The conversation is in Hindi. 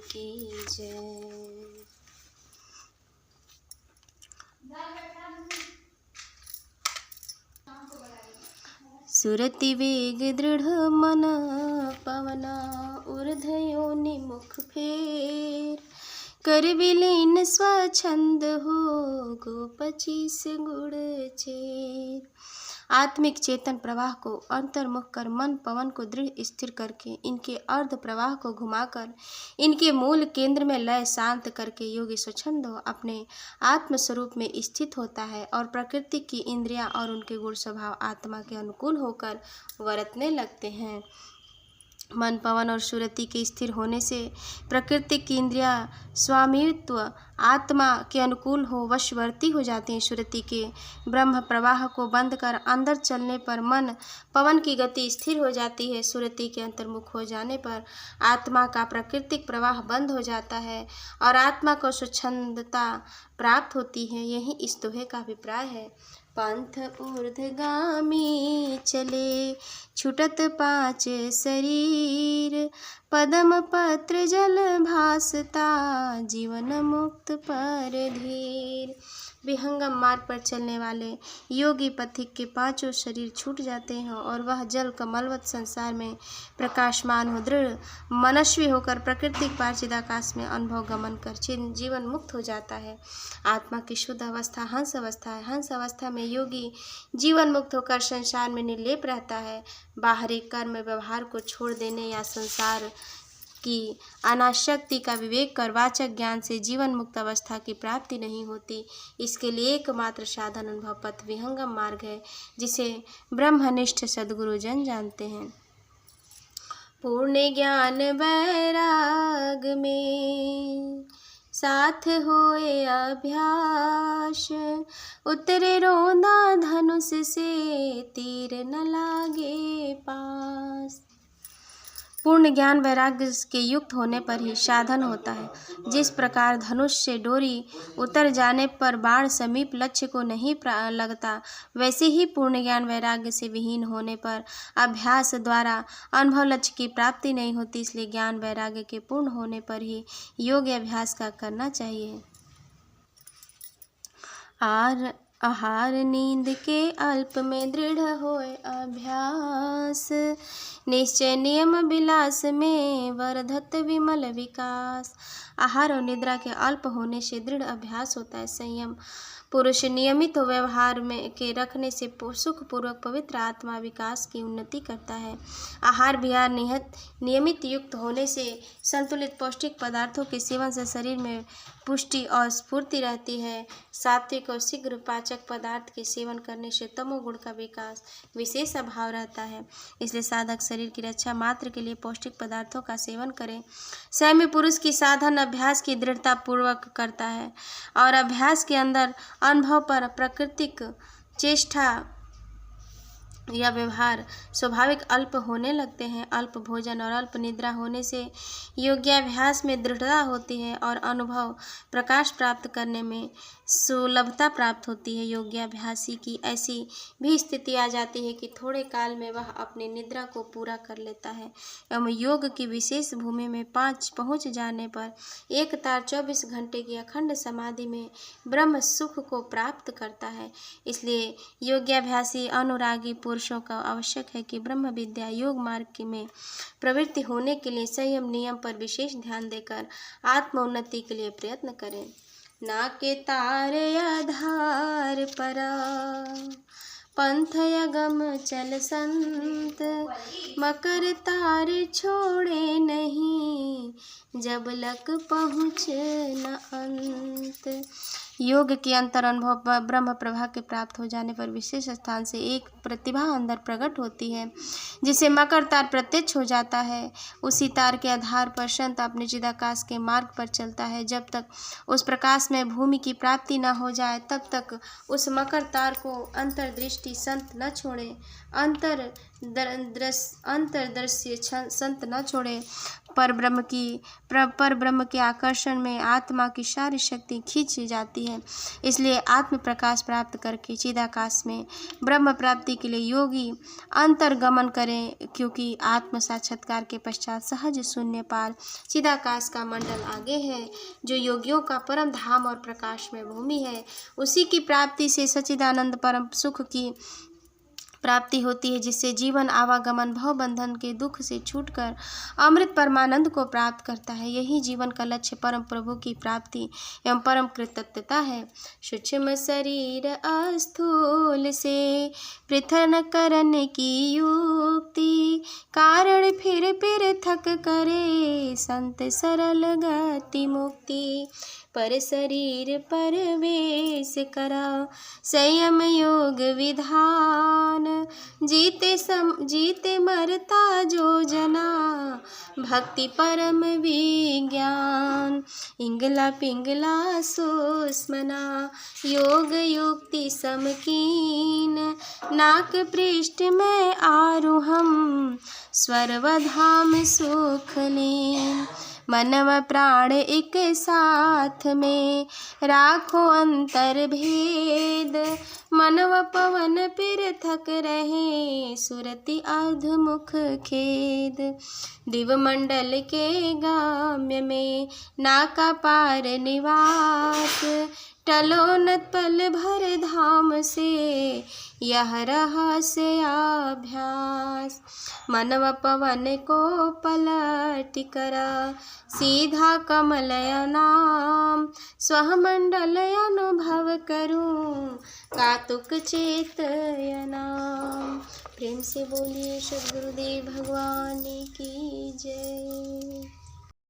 की जय। सुरति वेग दृढ़ मन पवना, ऊर्ध्वयोनि मुख फेर। कर विलीन स्वच्छंद हो, गो 25 गुण चेर। आत्मिक चेतन प्रवाह को अंतर्मुख कर मन पवन को दृढ़ स्थिर करके इनके अर्ध प्रवाह को घुमाकर इनके मूल केंद्र में लय शांत करके योगी स्वच्छंद हो अपने आत्म स्वरूप में स्थित होता है और प्रकृति की इंद्रियां और उनके गुण स्वभाव आत्मा के अनुकूल होकर वर्तने लगते हैं। मन पवन और सुरति के स्थिर होने से प्रकृति की इंद्रिया स्वामित्व आत्मा के अनुकूल हो वशवर्ती हो जाती हैं। सुरति के ब्रह्म प्रवाह को बंद कर अंदर चलने पर मन पवन की गति स्थिर हो जाती है। सुरति के अंतर्मुख हो जाने पर आत्मा का प्राकृतिक प्रवाह बंद हो जाता है और आत्मा को स्वच्छंदता प्राप्त होती है। यही इस दोहे का अभिप्राय है। पंथ ऊर्ध्वगामी चले, छुटत 5 शरीर। पदम पत्र जल भासता, जीवन मुक्त पर धीर। विहंगम मार्ग पर चलने वाले योगी पथिक के 5 शरीर छूट जाते हैं और वह जल कमलवत संसार में प्रकाशमान हो दृढ़ मनस्वी होकर प्राकृतिक पार चिदाकाश में अनुभव गमन कर जीवन मुक्त हो जाता है। आत्मा की शुद्ध अवस्था हंस अवस्था है। हंस अवस्था में योगी जीवन मुक्त होकर संसार में निर्लेप रहता है। बाहरी कर्म व्यवहार को छोड़ देने या संसार की अनासक्ति का विवेक कर वाचक ज्ञान से जीवन मुक्त अवस्था की प्राप्ति नहीं होती। इसके लिए एकमात्र साधन अनुभव पथ विहंगम मार्ग है, जिसे ब्रह्मनिष्ठ सद्गुरुजन जानते हैं। पूर्ण ज्ञान वैराग में साथ होए अभ्यास, उतरे रोंदा धनुष से तीर न लागे पास। पूर्ण ज्ञान वैराग्य के युक्त होने पर ही साधन होता है। जिस प्रकार धनुष से डोरी उतर जाने पर बाण समीप लक्ष्य को नहीं लगता, वैसे ही पूर्ण ज्ञान वैराग्य से विहीन होने पर अभ्यास द्वारा अनुभव लक्ष्य की प्राप्ति नहीं होती। इसलिए ज्ञान वैराग्य के पूर्ण होने पर ही योग अभ्यास का करना चाहिए। आहार नींद के अल्प में दृढ़ होए अभ्यास, निश्चय नियम विलास में वर्धत विमल विकास। आहार और निद्रा के अल्प होने से दृढ़ अभ्यास होता है। संयम पुरुष नियमित व्यवहार में के रखने से सुखपूर्वक पवित्र आत्मा विकास की उन्नति करता है। आहार विहार नियमित युक्त होने से संतुलित पौष्टिक पदार्थों के सेवन से शरीर में पुष्टि और स्फूर्ति रहती है। सात्विक और शीघ्र पाचक पदार्थ के सेवन करने से तमोगुण का विकास विशेष अभाव रहता है। इसलिए साधक शरीर की रक्षा मात्र के लिए पौष्टिक पदार्थों का सेवन करें। संयमी पुरुष की साधन अभ्यास की दृढ़ता पूर्वक करता है और अभ्यास के अंदर अनुभव पर प्राकृतिक चेष्टा या व्यवहार स्वाभाविक अल्प होने लगते हैं। अल्प भोजन और अल्प निद्रा होने से योग्याभ्यास में दृढ़ता होती है और अनुभव प्रकाश प्राप्त करने में सुलभता प्राप्त होती है। योग्याभ्यासी की ऐसी भी स्थिति आ जाती है कि थोड़े काल में वह अपनी निद्रा को पूरा कर लेता है एवं योग की विशेष भूमि में पहुंच जाने पर एक तार 24 घंटे की अखंड समाधि में ब्रह्म सुख को प्राप्त करता है। इसलिए योग्याभ्यासी अनुरागी पुरुषों का आवश्यक है कि ब्रह्म विद्या योग मार्ग में प्रवृत्ति होने के लिए संयम नियम पर विशेष ध्यान देकर आत्मोन्नति के लिए प्रयत्न करें। ना के तार आधार परा, पंथ अगम चल संत। मकर तार छोड़े नहीं, जब लक पहुँच न अंत। योग के अंतर अनुभव ब्रह्म प्रभा के प्राप्त हो जाने पर विशेष स्थान से एक प्रतिभा अंदर प्रकट होती है, जिसे मकर तार प्रत्यक्ष हो जाता है। उसी तार के आधार पर संत अपने चिदाकाश के मार्ग पर चलता है। जब तक उस प्रकाश में भूमि की प्राप्ति न हो जाए तब तक उस मकर तार को अंतर्दृष्टि संत न छोड़े, अंतरदृश्य संत न छोड़े। पर ब्रह्म के आकर्षण में आत्मा की सारी शक्ति खींची जाती है। इसलिए आत्म प्रकाश प्राप्त करके चिदाकाश में ब्रह्म प्राप्ति के लिए योगी अंतर्गमन करें, क्योंकि आत्म साक्षात्कार के पश्चात सहज शून्य पार चिदाकाश का मंडल आगे है, जो योगियों का परम धाम और प्रकाश में भूमि है। उसी की प्राप्ति से सच्चिदानंद परम सुख की प्राप्ति होती है, जिससे जीवन आवागमन भव बंधन के दुख से छूटकर अमृत परमानंद को प्राप्त करता है। यही जीवन का लक्ष्य परम प्रभु की प्राप्ति एवं परम कृतज्ञता है। सूक्ष्म शरीर अस्थूल से पृथक न करने की युक्ति, कारण फिर थक करे संत सरल गति मुक्ति। पर शरीर परवेश करा संयम योग विधान, जीते मरता जो जना भक्ति परम विज्ञान। इंगला पिंगला सुस्मना योग युक्ति समकीन, नाक पृष्ठ में आरूहम स्वर्वधाम सुख लीन। मन व प्राण एक साथ में राखो अंतर भेद, मन व पवन पृथक रहे सुरति अधमुख खेद। दिव मंडल के गाम्य में नाका पार निवास, टलो न पल भर धाम से यह रहस्याभ्यास। मन व पवन को पलट करा सीधा कमलय नाम, स्वह मंडल अनुभव करूं कातुक चेतयना। प्रेम से बोलिए सद्गुरुदेव भगवान की जय।